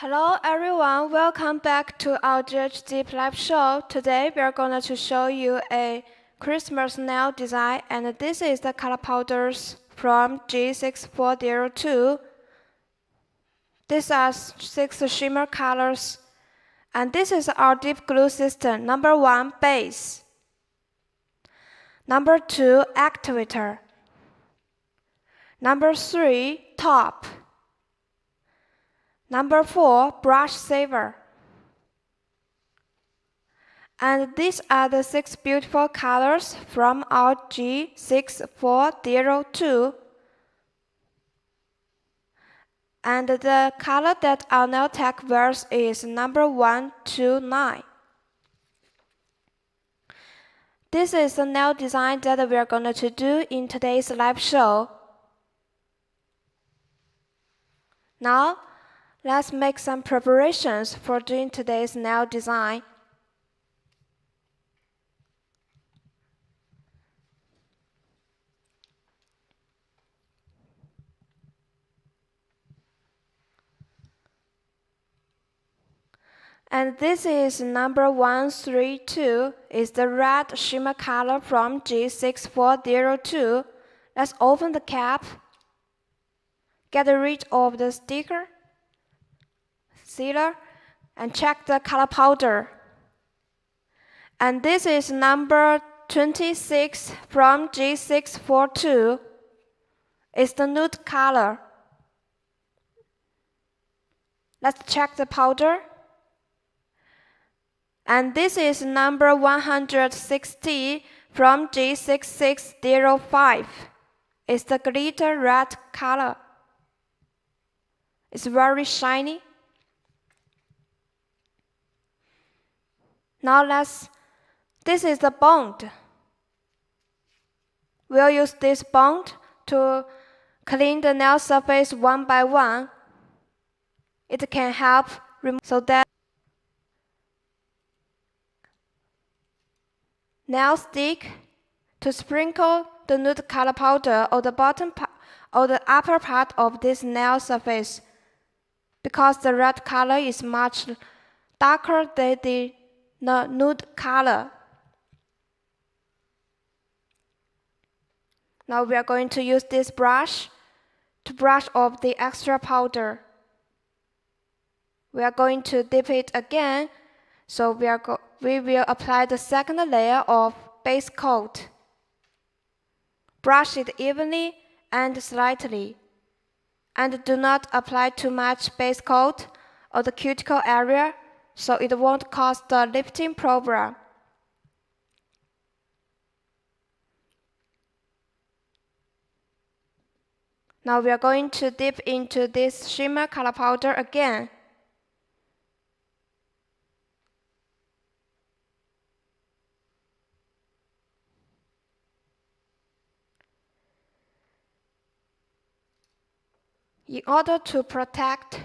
Hello everyone, welcome back to our GHDip live show. Today we are going to show you a Christmas nail design, and this is the color powders from G6402. These are 6 shimmer colors, and this is our dip glue system. Number 1, base. Number 2, actuator. Number 3, top. Number 4, brush saver. And these are the 6 beautiful colors from our G6402. And the color that our nail tech wears is number 129. This is the nail design that we are going to do in today's live show. Now, let's make some preparations for doing today's nail design. And this is number 132, is the red shimmer color from G6402. Let's open the cap, get rid of the sticker, sealer, and check the color powder. And this is number 26 from G642. It's the nude color. Let's check the powder. And this is number 160 from G6605. It's the glitter red color. It's very shiny. Now this is the bond. We'll use this bond to clean the nail surface one by one. It can help remove so that nail stick to sprinkle the nude color powder on the bottom or the upper part of this nail surface, because the red color is much darker than the nude color. Now we are going to use this brush to brush off the extra powder. We are going to dip it again, so we will apply the second layer of base coat. Brush it evenly and slightly, and do not apply too much base coat on the cuticle area, so it won't cause the lifting problem. Now we are going to dip into this shimmer color powder again. In order to protect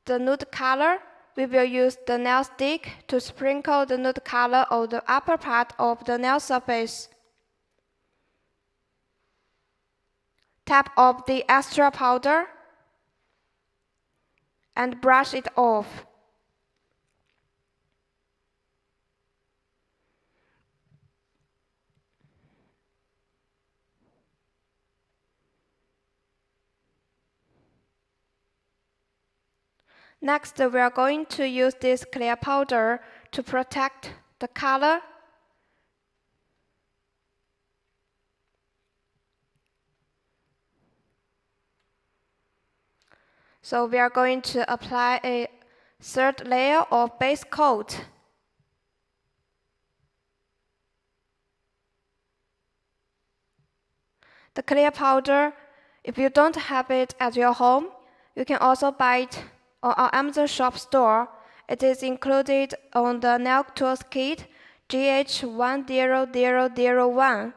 the nude color, we will use the nail stick to sprinkle the nude color on the upper part of the nail surface. Tap off the extra powder and brush it off. Next, we are going to use this clear powder to protect the color. So we are going to apply a third layer of base coat. The clear powder, if you don't have it at your home, you can also buy it on our Amazon shop store. It is included on the nail tools kit GH10001.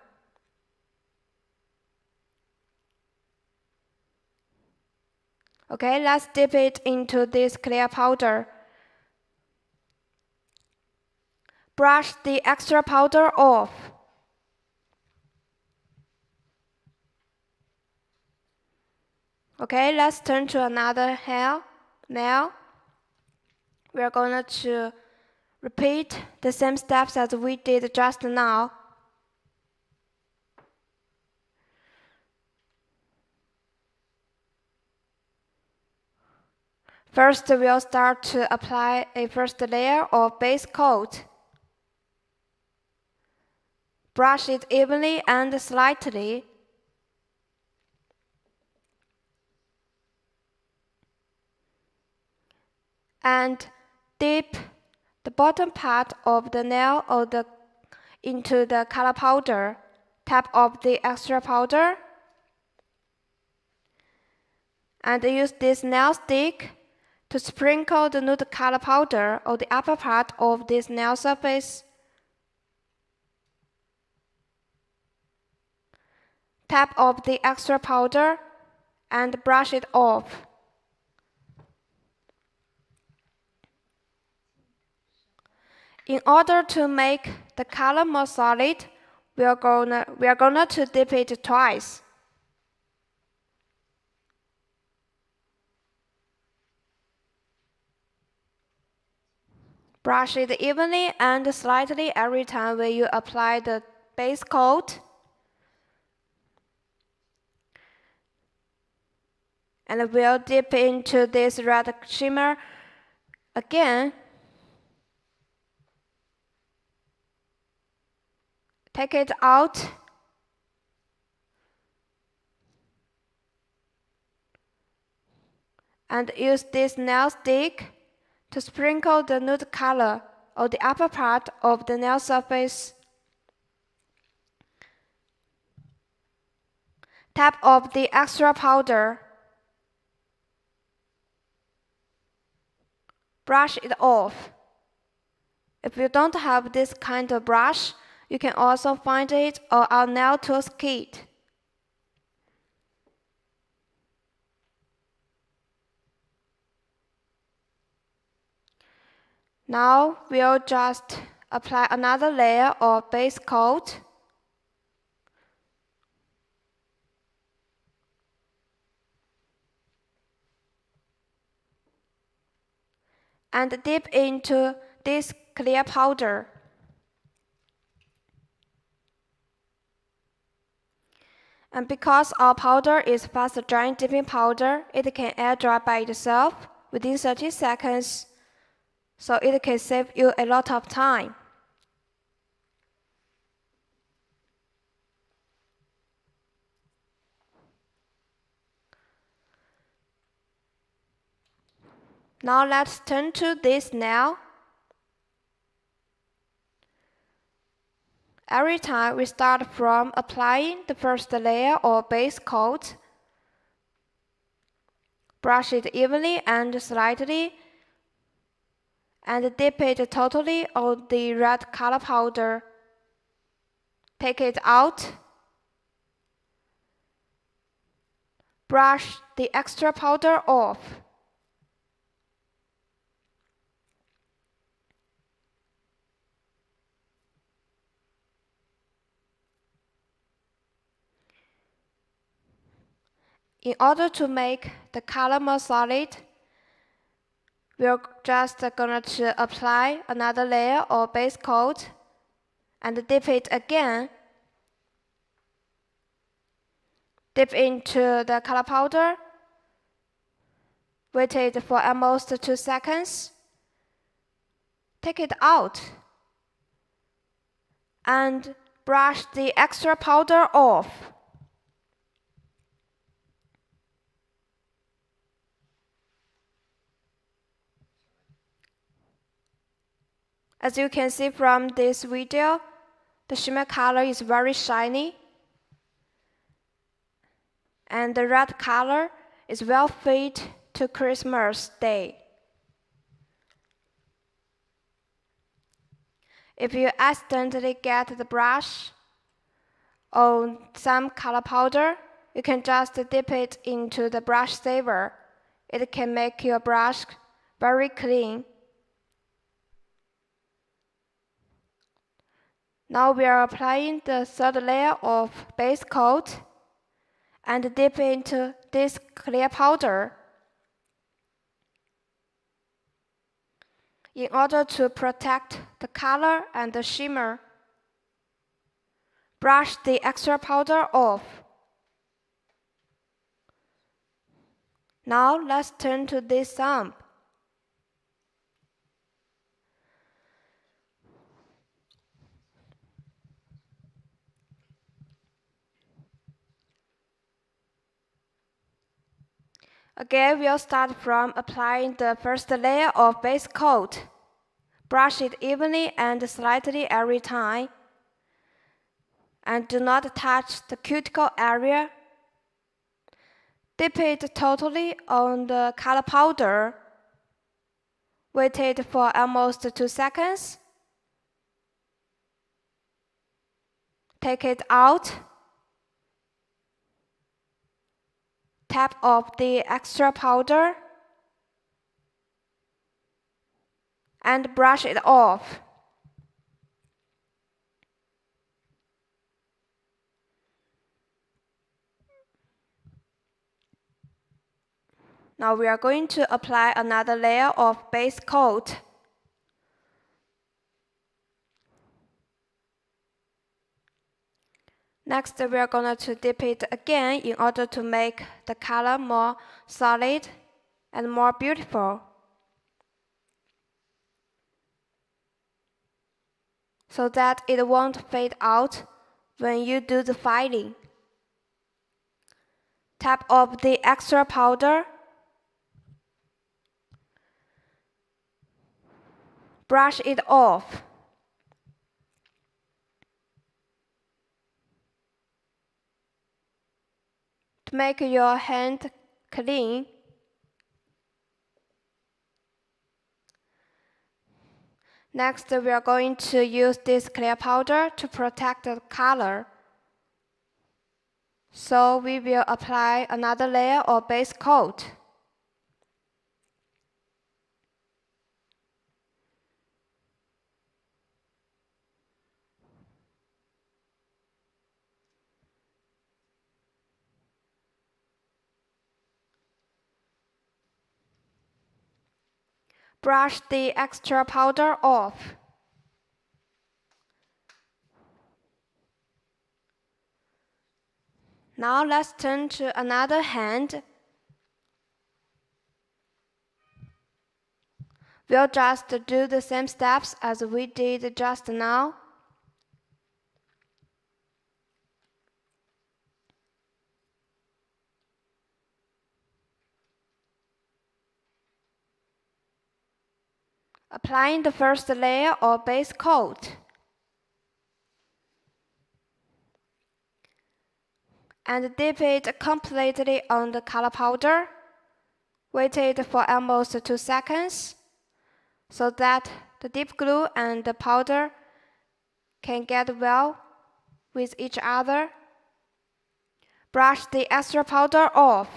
Okay, let's dip it into this clear powder. Brush the extra powder off. Okay, let's turn to another nail. we are going to repeat the same steps as we did just now. First, we'll start to apply a first layer of base coat. Brush it evenly and slightly. And dip the bottom part of the nail into the color powder. Tap off the extra powder. And use this nail stick to sprinkle the nude color powder on the upper part of this nail surface. Tap off the extra powder and brush it off. In order to make the color more solid, we are gonna to dip it twice. Brush it evenly and slightly every time when you apply the base coat. And we'll dip into this red shimmer again. Take it out. And use this nail stick to sprinkle the nude color on the upper part of the nail surface. Tap off the extra powder. Brush it off. If you don't have this kind of brush, you can also find it on our nail tools kit. Now we'll just apply another layer of base coat. And dip into this clear powder. And because our powder is fast drying dipping powder, it can air dry by itself within 30 seconds, so it can save you a lot of time. Now let's turn to this nail. Every time we start from applying the first layer or base coat, brush it evenly and slightly, and dip it totally on the red color powder. Take it out. Brush the extra powder off. In order to make the color more solid, we're just going to apply another layer or base coat and dip it again. Dip into the color powder. Wait it for almost 2 seconds. Take it out. And brush the extra powder off. As you can see from this video, the shimmer color is very shiny, and the red color is well fit to Christmas Day. If you accidentally get the brush on some color powder, you can just dip it into the brush saver. It can make your brush very clean. Now we are applying the third layer of base coat and dip into this clear powder. in order to protect the color and the shimmer. Brush the extra powder off. Now let's turn to this thumb. Again, we'll start from applying the first layer of base coat. Brush it evenly and slightly every time. And do not touch the cuticle area. Dip it totally on the color powder. Wait it for almost 2 seconds. Take it out. Tap off the extra powder and brush it off. Now we are going to apply another layer of base coat. Next, we are going to dip it again in order to make the color more solid and more beautiful, so that it won't fade out when you do the filing. Tap off the extra powder. Brush it off. To make your hand clean, next we are going to use this clear powder to protect the color. So we will apply another layer of base coat. Brush the extra powder off. Now let's turn to another hand. We'll just do the same steps as we did just now. Applying the first layer of base coat. And dip it completely on the color powder. Wait it for almost 2 seconds, so that the dip glue and the powder can get well with each other. Brush the extra powder off.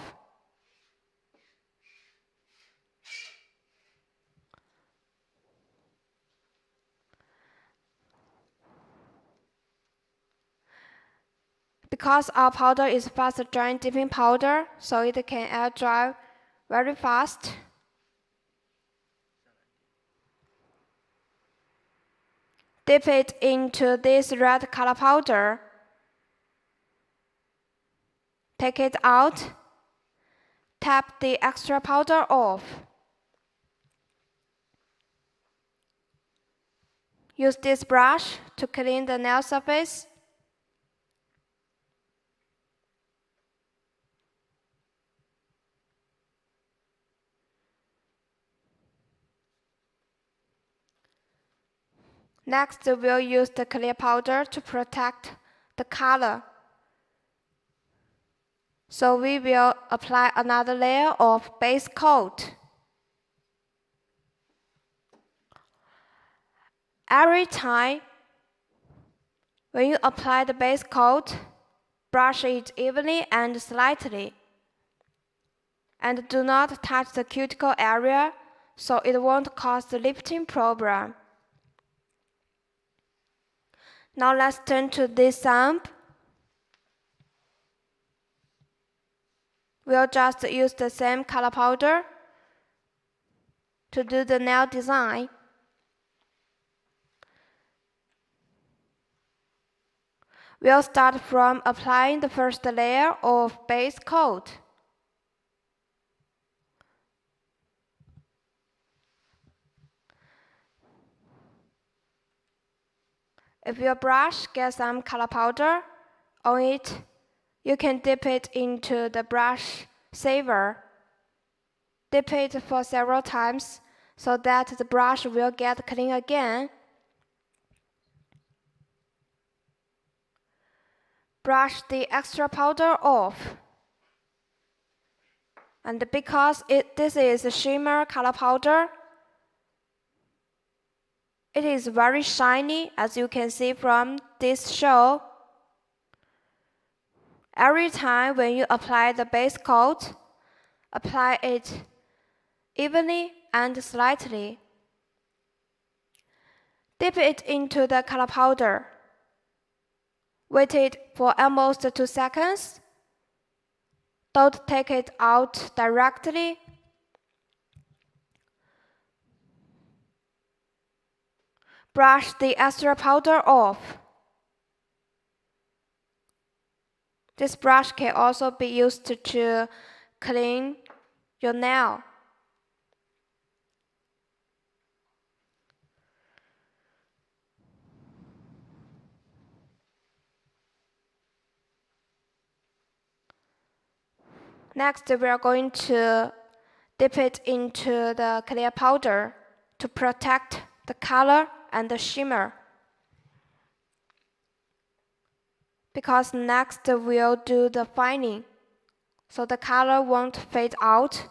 Because our powder is fast drying dipping powder, so it can air dry very fast. Dip it into this red color powder. Take it out. Tap the extra powder off. Use this brush to clean the nail surface. Next, we'll use the clear powder to protect the color. So we will apply another layer of base coat. Every time when you apply the base coat, brush it evenly and slightly. And do not touch the cuticle area, so it won't cause the lifting problem. Now let's turn to this thumb. We'll just use the same color powder to do the nail design. We'll start from applying the first layer of base coat. If your brush gets some color powder on it, you can dip it into the brush saver. Dip it for several times so that the brush will get clean again. Brush the extra powder off. And because this is a shimmer color powder, it is very shiny, as you can see from this show. Every time when you apply the base coat, apply it evenly and slightly. Dip it into the color powder. Wait it for almost 2 seconds. Don't take it out directly. Brush the extra powder off. This brush can also be used to clean your nail. Next, we are going to dip it into the clear powder to protect the color and the shimmer. Because next we'll do the fining, so the color won't fade out.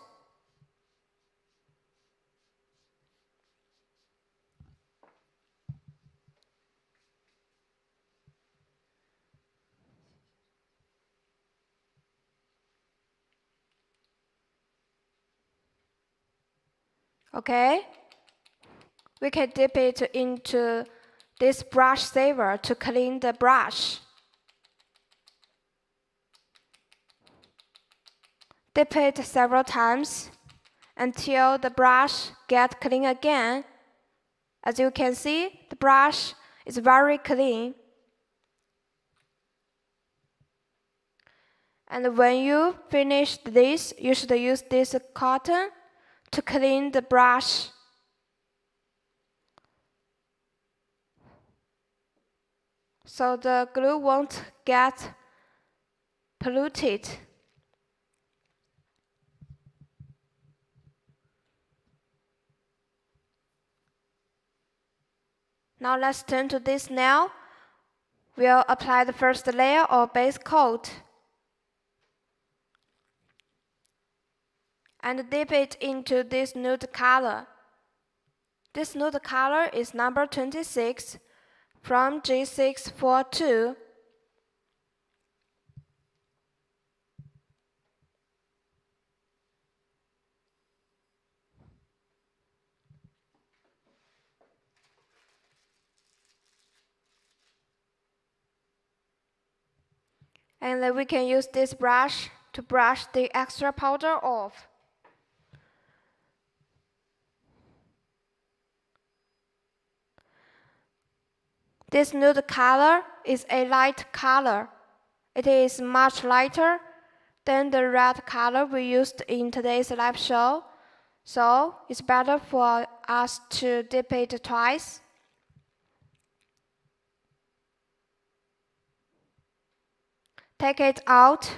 Okay? We can dip it into this brush saver to clean the brush. Dip it several times until the brush gets clean again. As you can see, the brush is very clean. And when you finish this, you should use this cotton to clean the brush. So the glue won't get polluted. Now let's turn to this nail. We'll apply the first layer of base coat and dip it into this nude color. This nude color is number 26 from G642. And then we can use this brush to brush the extra powder off. This nude color is a light color. It is much lighter than the red color we used in today's live show, so it's better for us to dip it twice. Take it out,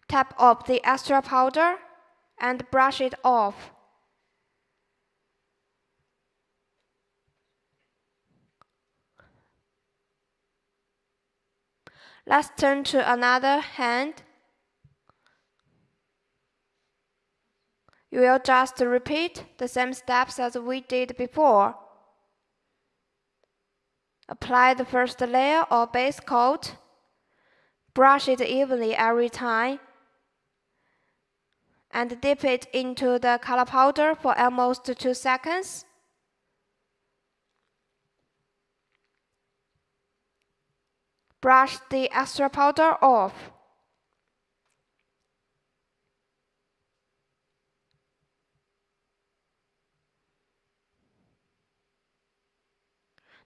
tap off the extra powder, and brush it off. Let's turn to another hand. You will just repeat the same steps as we did before. Apply the first layer of base coat. Brush it evenly every time. And dip it into the color powder for almost 2 seconds. Brush the extra powder off.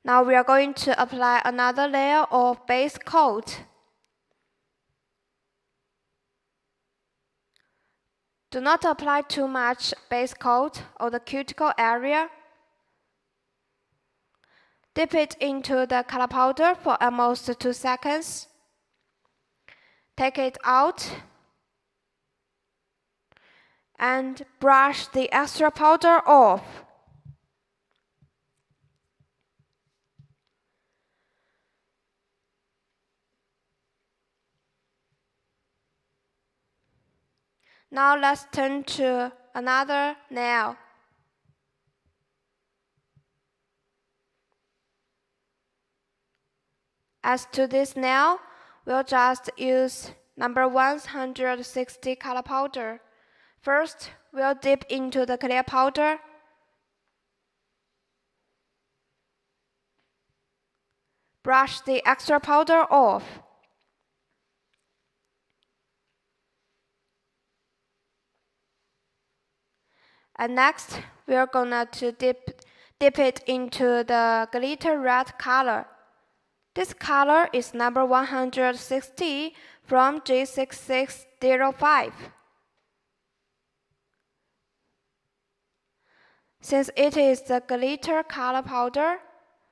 Now we are going to apply another layer of base coat. Do not apply too much base coat on the cuticle area. Dip it into the color powder for almost 2 seconds. Take it out and brush the extra powder off. Now let's turn to another nail. As to this nail, we'll just use number 160 color powder. First, we'll dip into the clear powder. Brush the extra powder off. And next, we're gonna dip it into the glitter red color. This color is number 160 from G6605. Since it is the glitter color powder,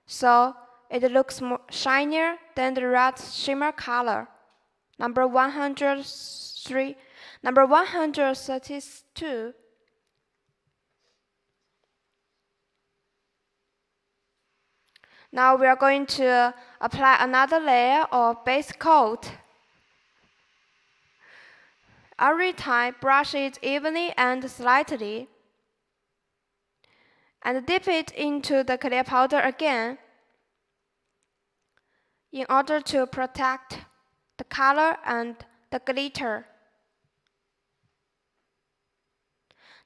so it looks more shinier than the red shimmer color. Number 132. Now we are going to apply another layer of base coat. Every time, brush it evenly and slightly, and dip it into the clear powder again in order to protect the color and the glitter.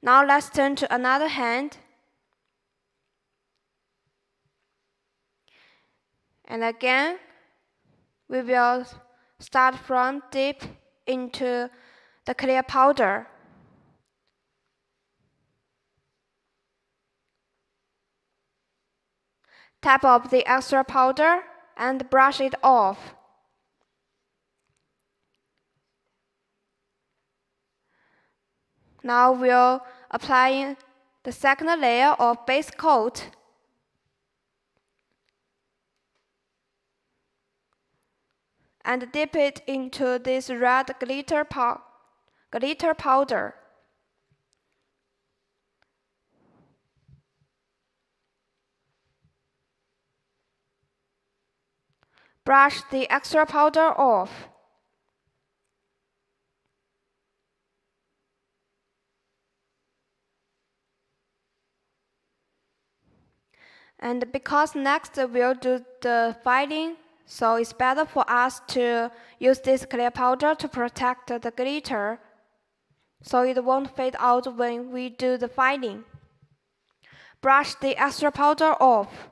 Now let's turn to another hand. And again, we will start from dip into the clear powder. Tap off the extra powder and brush it off. Now we'll apply the second layer of base coat. And dip it into this red glitter powder. Brush the extra powder off. And because next we'll do the filing, so it's better for us to use this clear powder to protect the glitter, so it won't fade out when we do the filing. Brush the extra powder off.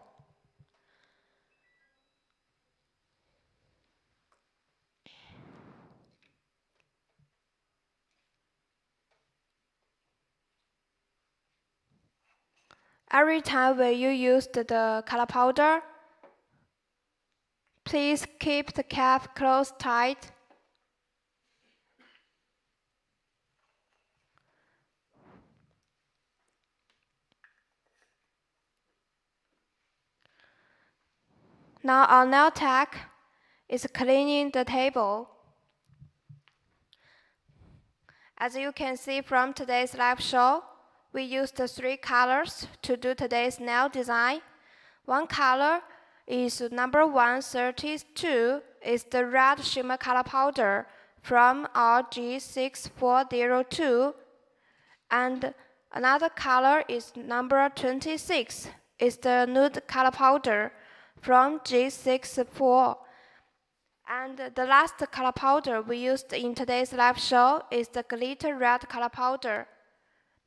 Every time when you use the color powder, please keep the cap closed tight. Now our nail tech is cleaning the table. As you can see from today's live show, we used 3 colors to do today's nail design. One color is number 132, is the red shimmer color powder from our G6402. And another color is number 26, is the nude color powder from G64. And the last color powder we used in today's live show is the glitter red color powder,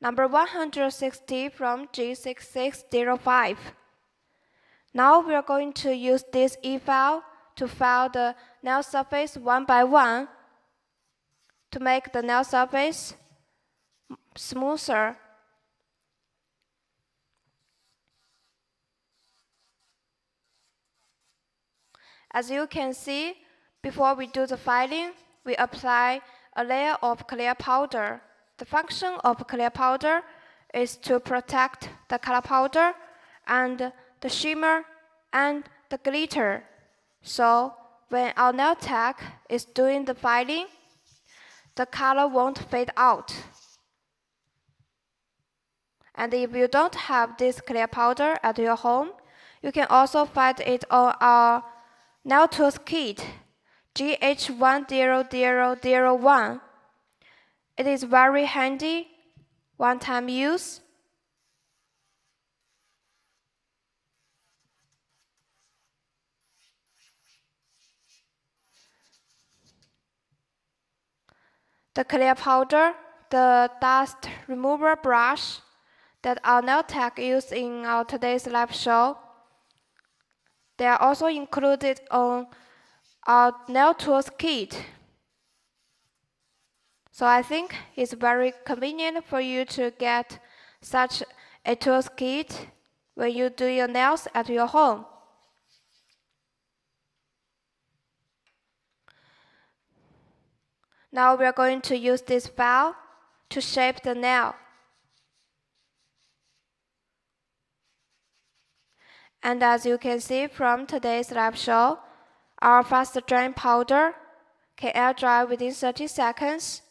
number 160 from G6605. Now we are going to use this e-file to file the nail surface one by one to make the nail surface smoother. As you can see, before we do the filing, we apply a layer of clear powder. The function of clear powder is to protect the color powder and the shimmer and the glitter. So when our nail tech is doing the filing, the color won't fade out. And if you don't have this clear powder at your home, you can also find it on our nail tools kit, GH1001. It is very handy, one-time use. The clear powder, the dust remover brush that our nail tech used in our today's live show, they are also included on our nail tools kit. So I think it's very convenient for you to get such a tools kit when you do your nails at your home. Now we are going to use this file to shape the nail. And as you can see from today's live show, our fast drying powder can air dry within 30 seconds.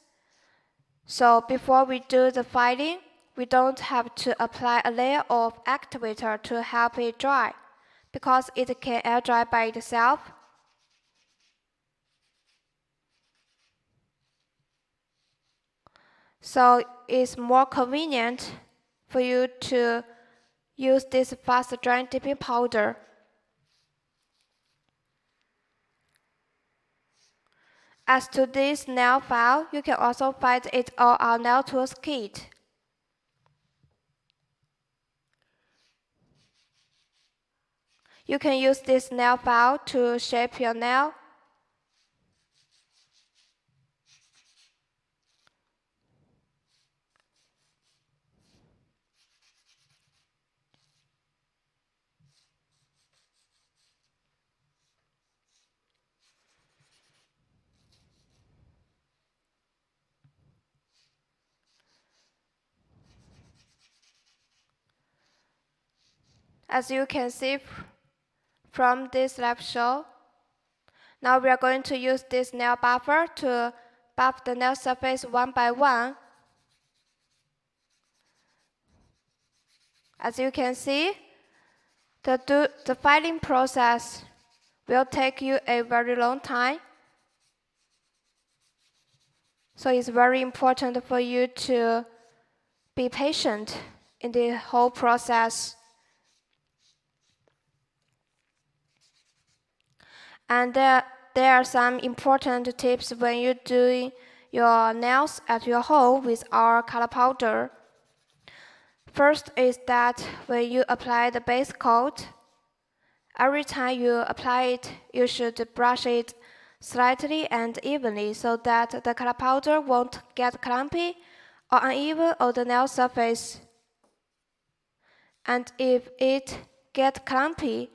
So before we do the filing, we don't have to apply a layer of actuator to help it dry, because it can air dry by itself. So it's more convenient for you to use this fast drying dipping powder. As to this nail file, you can also find it on our nail tools kit. You can use this nail file to shape your nail. As you can see from this live show, now we are going to use this nail buffer to buff the nail surface one by one. As you can see, the filing process will take you a very long time. So it's very important for you to be patient in the whole process. And there are some important tips when you're doing your nails at your home with our color powder. First is that when you apply the base coat, every time you apply it, you should brush it slightly and evenly so that the color powder won't get clumpy or uneven on the nail surface. And if it gets clumpy,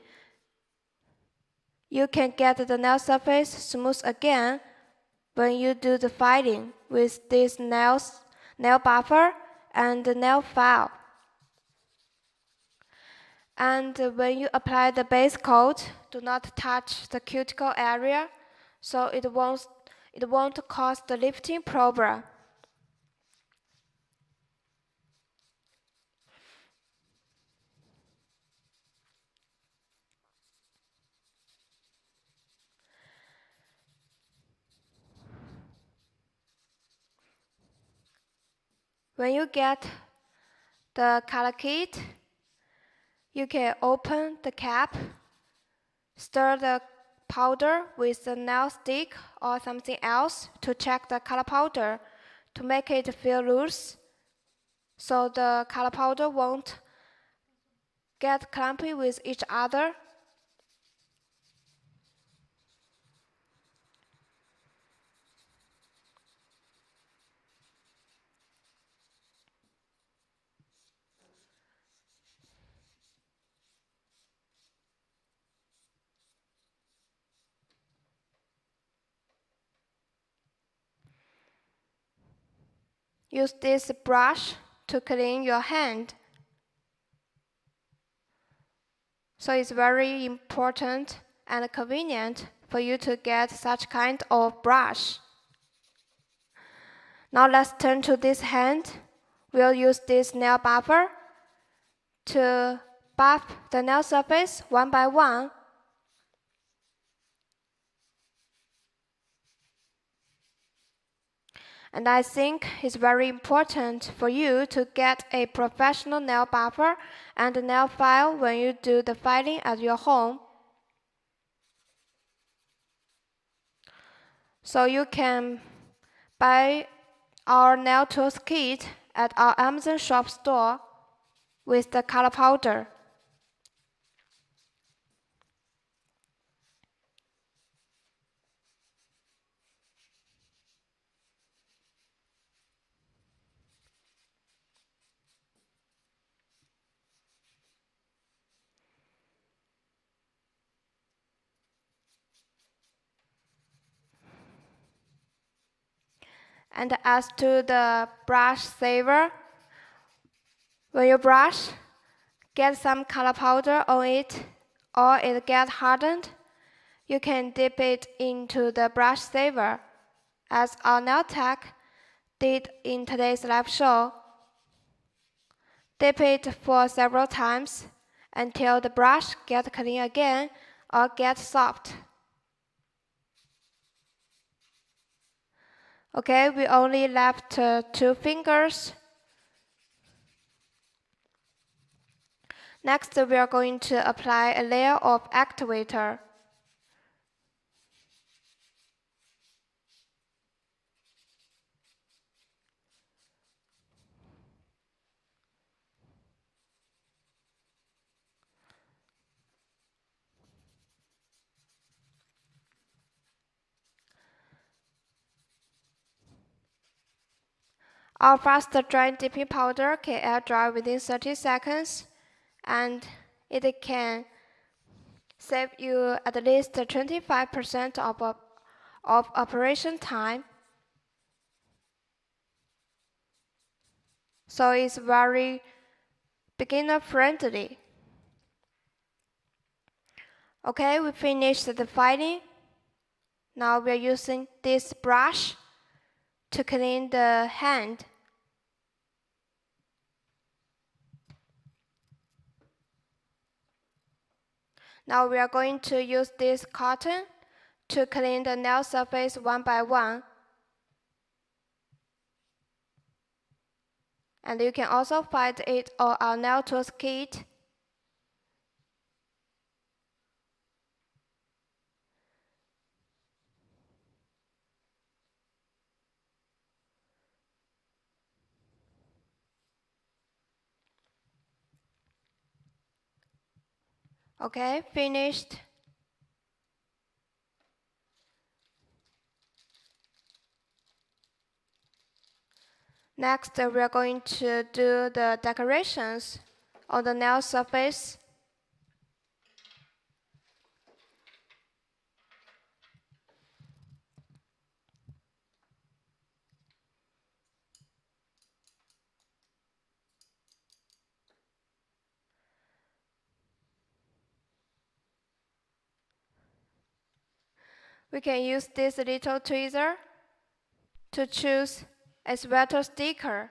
you can get the nail surface smooth again when you do the filing with this nail buffer and the nail file. And when you apply the base coat, do not touch the cuticle area, so it won't cause the lifting problem. When you get the color kit, you can open the cap, stir the powder with the nail stick or something else to check the color powder to make it feel loose, so the color powder won't get clumpy with each other. use this brush to clean your hand. So it's very important and convenient for you to get such kind of brush. Now let's turn to this hand. We'll use this nail buffer to buff the nail surface one by one. And I think it's very important for you to get a professional nail buffer and a nail file when you do the filing at your home. So you can buy our nail tools kit at our Amazon shop store with the color powder. And as to the brush saver, when you brush, get some color powder on it or it gets hardened, you can dip it into the brush saver, as our nail tech did in today's live show. Dip it for several times until the brush gets clean again or gets soft. Okay, we only left 2 fingers. Next, we are going to apply a layer of actuator. Our fast dry dipping powder can air dry within 30 seconds, and it can save you at least 25% of operation time. So it's very beginner friendly. Okay, we finished the filing. Now we are using this brush to clean the hand. Now we are going to use this cotton to clean the nail surface one by one. And you can also find it on our nail tools kit. Okay, finished. Next, we are going to do the decorations on the nail surface. We can use this little tweezer to choose a sweater sticker.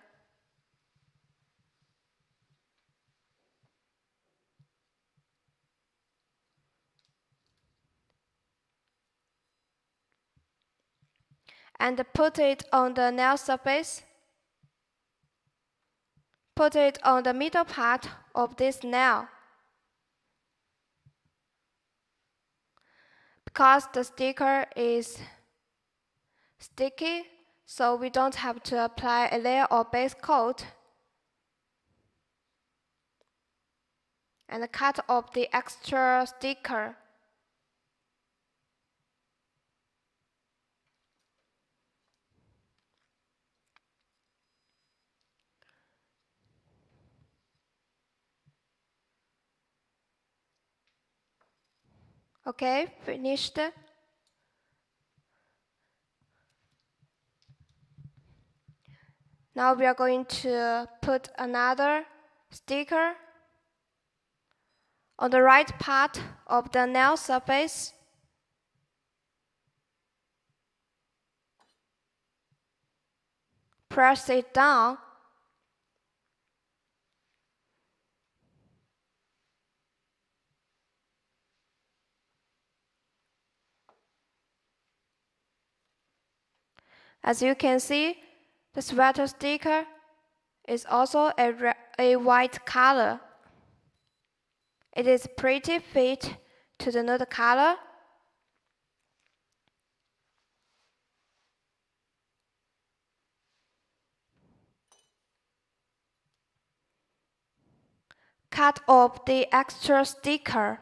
And put it on the nail surface. Put it on the middle part of this nail. Because the sticker is sticky, so we don't have to apply a layer of base coat. And cut off the extra sticker. Okay, finished. Now we are going to put another sticker on the right part of the nail surface. Press it down. As you can see, the sweater sticker is also a white color. It is pretty fit to the nude color. Cut off the extra sticker.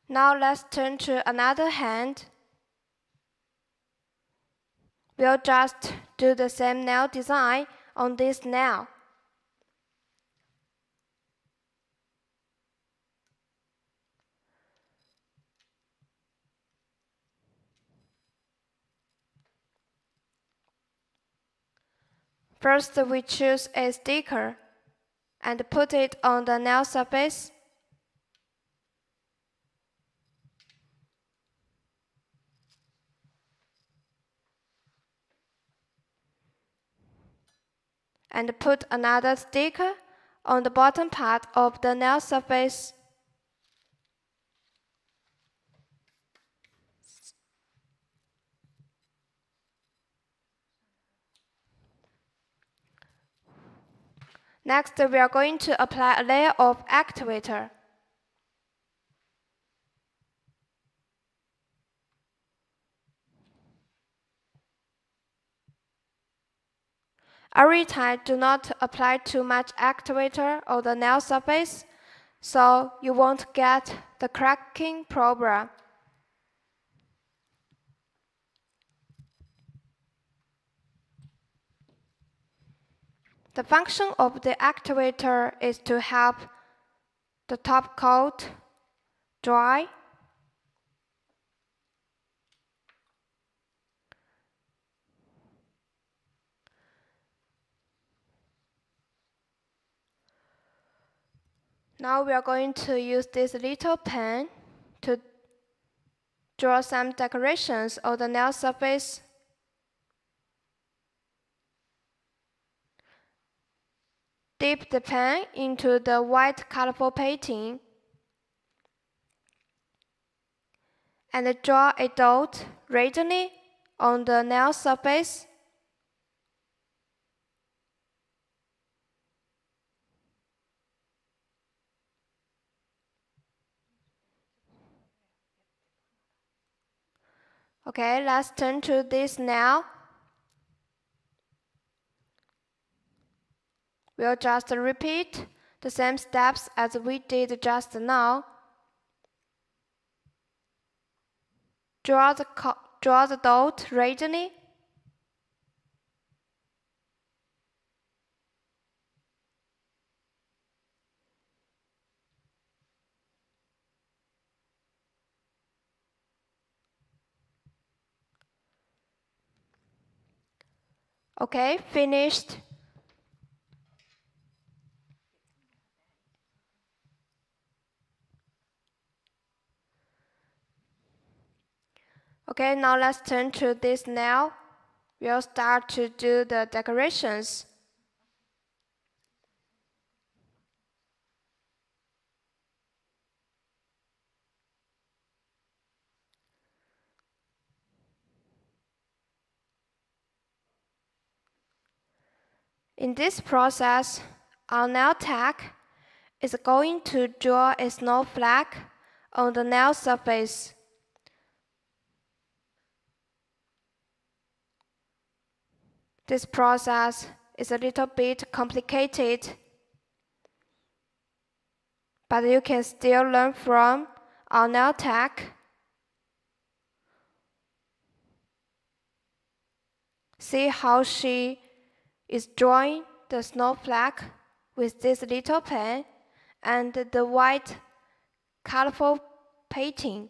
Now let's turn to another hand. We'll just do the same nail design on this nail. First, we choose a sticker and put it on the nail surface. And put another sticker on the bottom part of the nail surface. Next, we are going to apply a layer of actuator. Every time, do not apply too much actuator on the nail surface, so you won't get the cracking problem. The function of the actuator is to help the top coat dry. Now we are going to use this little pen to draw some decorations on the nail surface. Dip the pen into the white colorful painting and draw a dot radially on the nail surface. Okay, let's turn to this nail. We'll just repeat the same steps as we did just now. Draw the dot radially. Okay, finished. Okay, now let's turn to this nail. We'll start to do the decorations. In this process, our nail tech is going to draw a snowflake on the nail surface. This process is a little bit complicated, but you can still learn from our nail tech. See how she is drawing the snowflake with this little pen and the white colorful painting.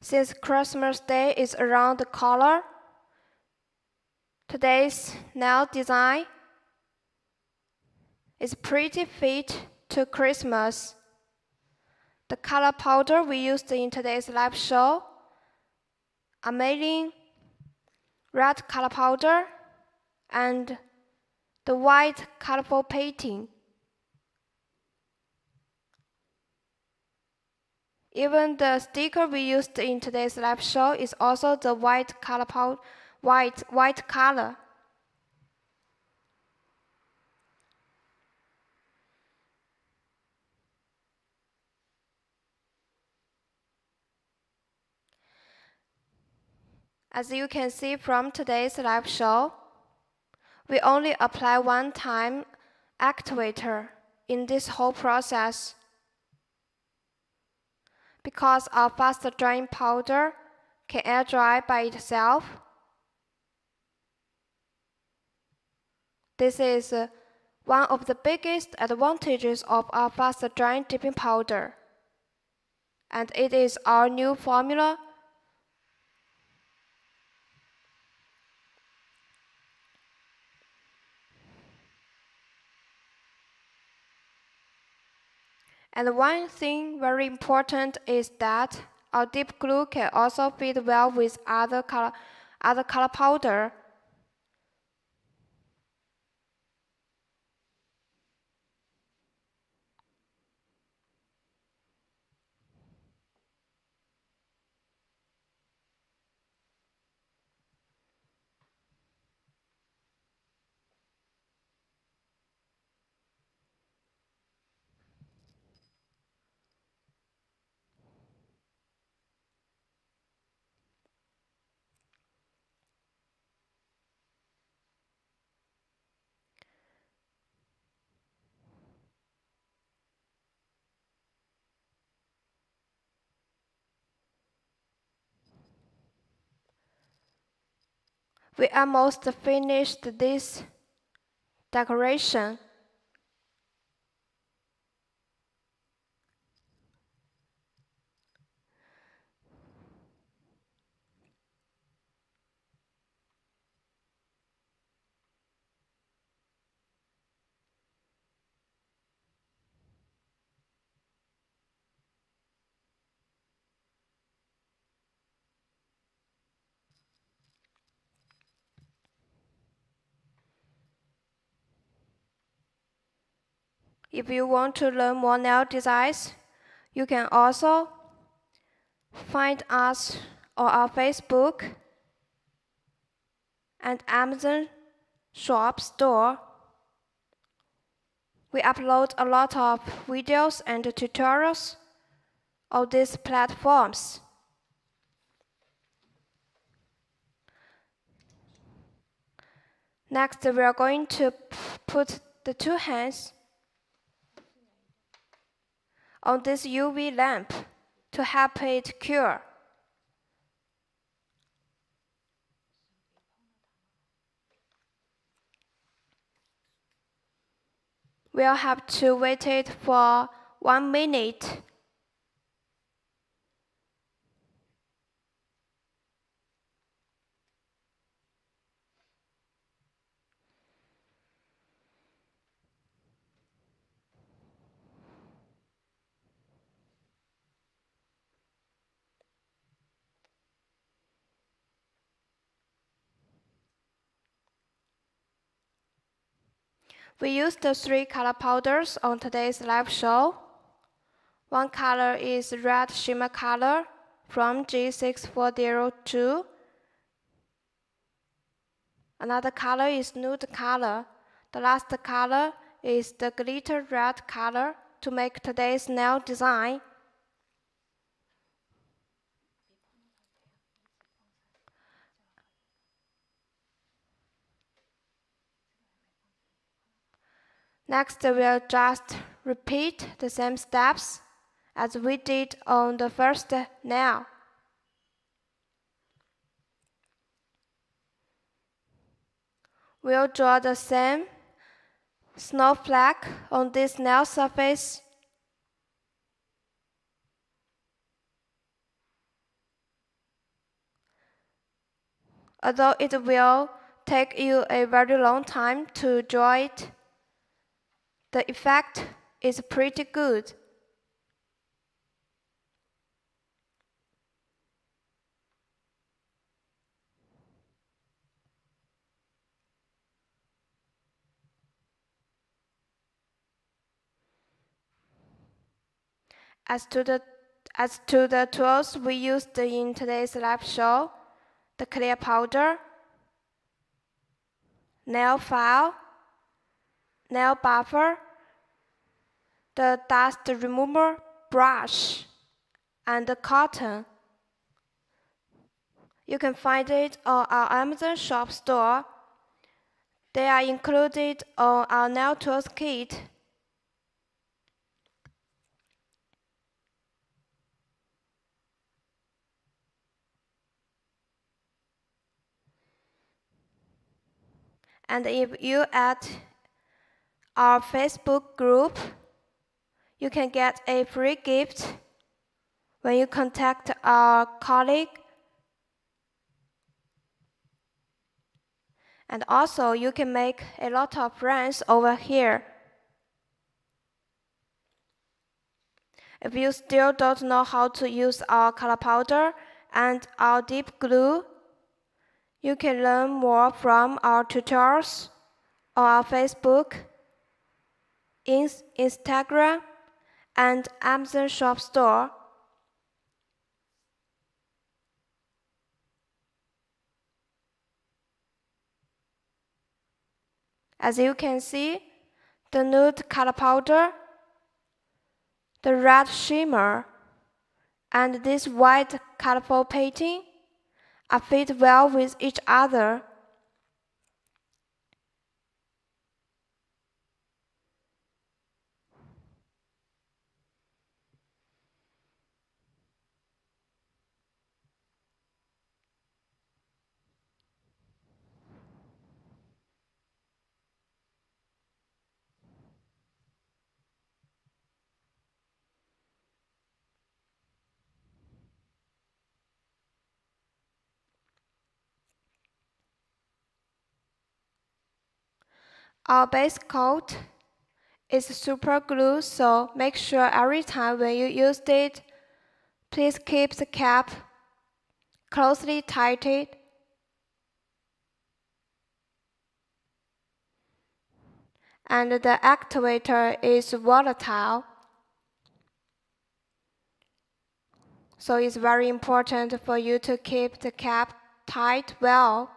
Since Christmas Day is around the corner, today's nail design is pretty fit to Christmas. The color powder we used in today's live show are mainly red color powder and the white colorful painting. Even the sticker we used in today's live show is also the white color white color. As you can see from today's live show, we only apply one-time actuator in this whole process. Because our fast drying powder can air dry by itself, this is one of the biggest advantages of our fast drying dipping powder, and it is our new formula. And one thing very important is that our dip glue can also fit well with other color powder. We almost finished this decoration. If you want to learn more nail designs, you can also find us on our Facebook and Amazon shop store. We upload a lot of videos and tutorials on these platforms. Next, we are going to put the two hands on this UV lamp to help it cure. We'll have to wait it for 1 minute. We used the 3 color powders on today's live show. One color is red shimmer color from G6402. Another color is nude color. The last color is the glitter red color to make today's nail design. Next, we'll just repeat the same steps as we did on the first nail. We'll draw the same snowflake on this nail surface. Although it will take you a very long time to draw it, the effect is pretty good. As to the tools we used in today's lab show, the clear powder, nail file, nail buffer, the dust remover brush, and the cotton. You can find it on our Amazon shop store. They are included on our nail tools kit. And if you add our Facebook group, you can get a free gift when you contact our colleague. And also, you can make a lot of friends over here. If you still don't know how to use our color powder and our dip glue, you can learn more from our tutorials on our Facebook, Instagram, and Amazon shop store. As you can see, the nude color powder, the red shimmer, and this white colorful painting are fit well with each other. Our base coat is super glue, so make sure every time when you use it, please keep the cap closely tighted. And the actuator is volatile, so it's very important for you to keep the cap tight well.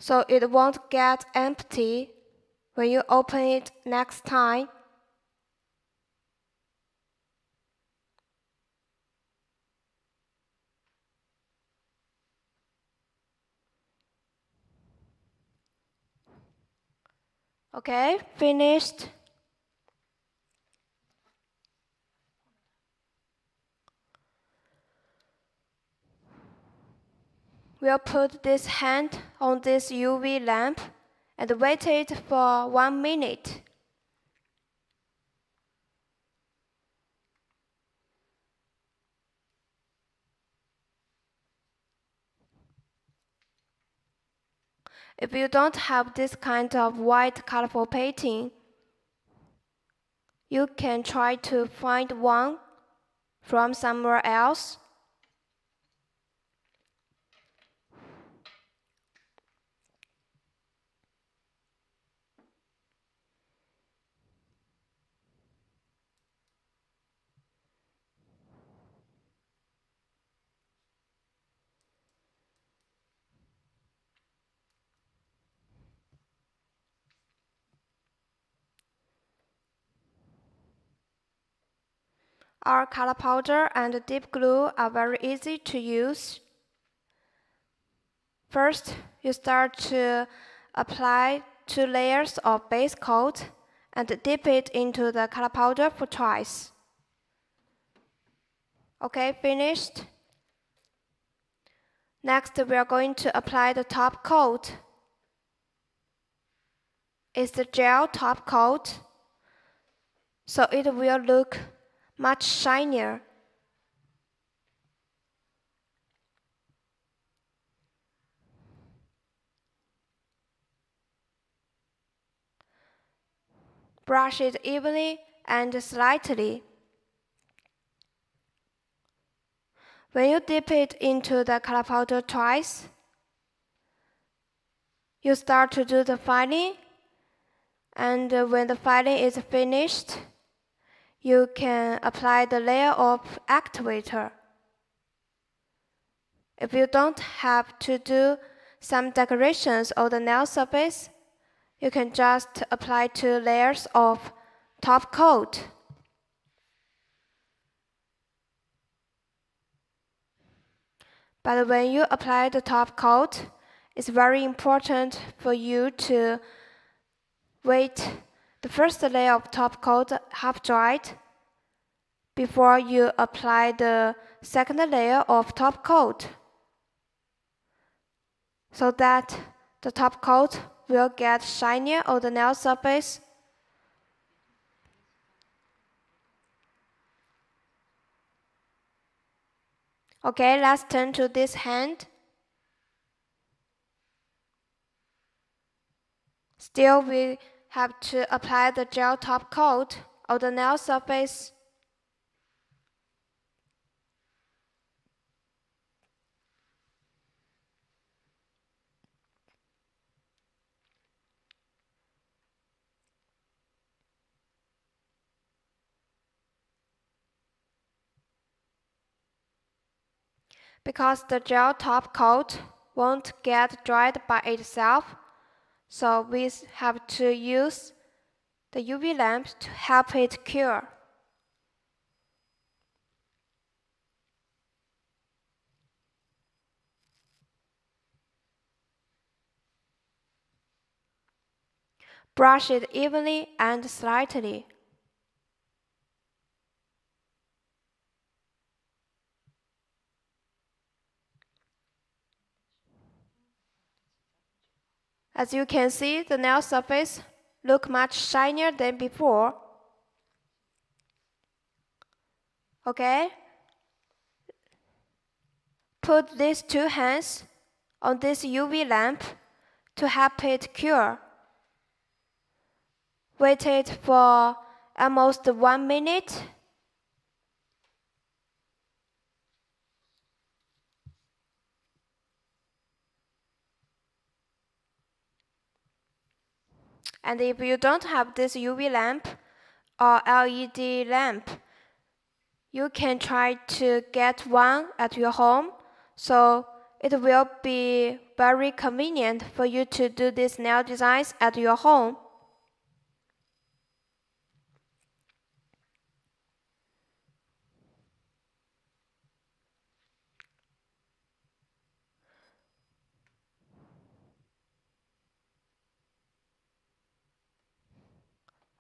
So it won't get empty when you open it next time. Okay, finished. We'll put this hand on this UV lamp and wait it for 1 minute. If you don't have this kind of white colorful painting, you can try to find one from somewhere else. Our color powder and dip glue are very easy to use. First, you start to apply 2 layers of base coat and dip it into the color powder for twice. Okay, finished. Next, we are going to apply the top coat. It's the gel top coat, so it will look much shinier. Brush it evenly and slightly. When you dip it into the color powder twice, you start to do the filing, and when the filing is finished, you can apply the layer of actuator. If you don't have to do some decorations on the nail surface, you can just apply 2 layers of top coat. But when you apply the top coat, it's very important for you to wait the first layer of top coat half dried before you apply the second layer of top coat, so that the top coat will get shinier on the nail surface. Okay, let's turn to this hand. Still, we have to apply the gel top coat on the nail surface. Because the gel top coat won't get dried by itself, so we have to use the UV lamp to help it cure. Brush it evenly and slightly. As you can see, the nail surface looks much shinier than before. Okay? Put these 2 hands on this UV lamp to help it cure. Wait it for almost 1 minute. And if you don't have this UV lamp or LED lamp, you can try to get one at your home, so it will be very convenient for you to do these nail designs at your home.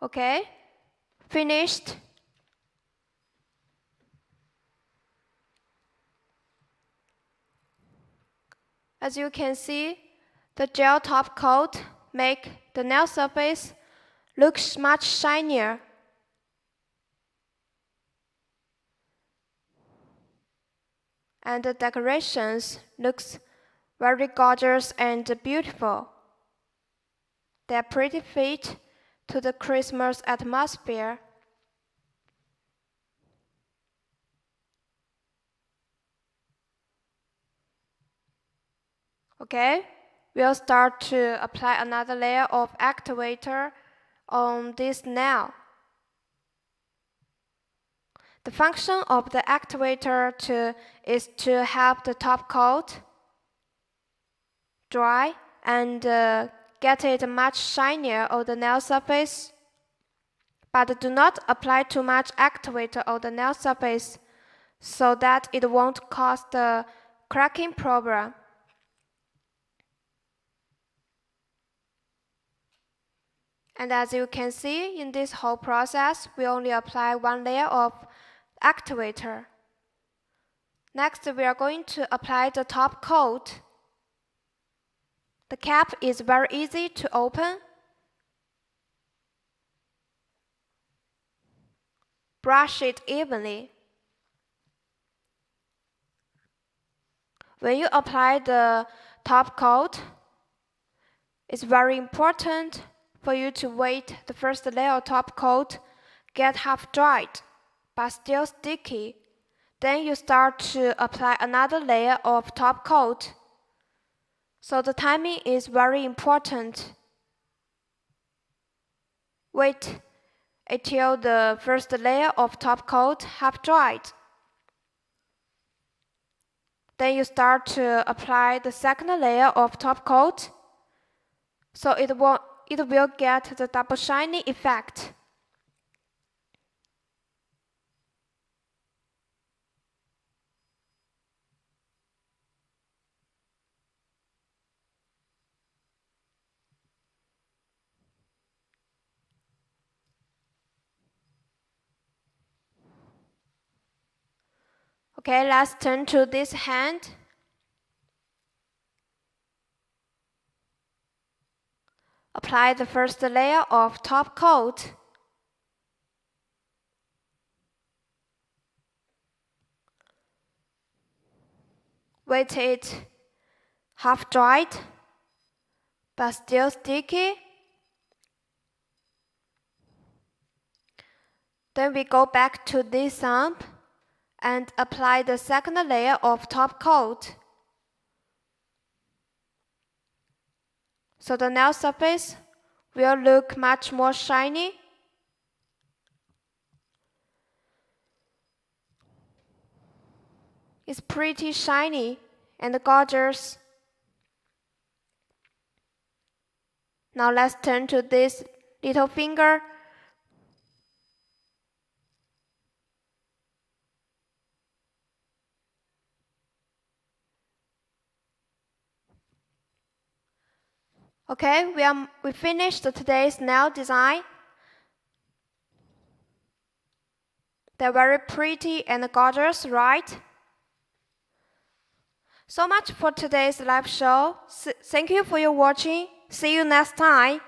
Okay, finished. As you can see, the gel top coat makes the nail surface look much shinier. And the decorations looks very gorgeous and beautiful. They're pretty fit to the Christmas atmosphere. Okay, we'll start to apply another layer of actuator on this nail. The function of the actuator is to help the top coat dry and get it much shinier on the nail surface. But do not apply too much actuator on the nail surface so that it won't cause the cracking problem. And as you can see, in this whole process, we only apply one layer of actuator. Next, we are going to apply the top coat. The cap is very easy to open. Brush it evenly. When you apply the top coat, it's very important for you to wait the first layer of top coat get half dried, but still sticky. Then you start to apply another layer of top coat. So the timing is very important. Wait until the first layer of top coat half dried. Then you start to apply the second layer of top coat, so it will get the double shiny effect. Okay, let's turn to this hand. Apply the first layer of top coat. Wait it half dried, but still sticky. Then we go back to this sump and apply the second layer of top coat. So the nail surface will look much more shiny. It's pretty shiny and gorgeous. Now let's turn to this little finger. Okay, we finished today's nail design. They're very pretty and gorgeous, right? So much for today's live show. Thank you for your watching. See you next time.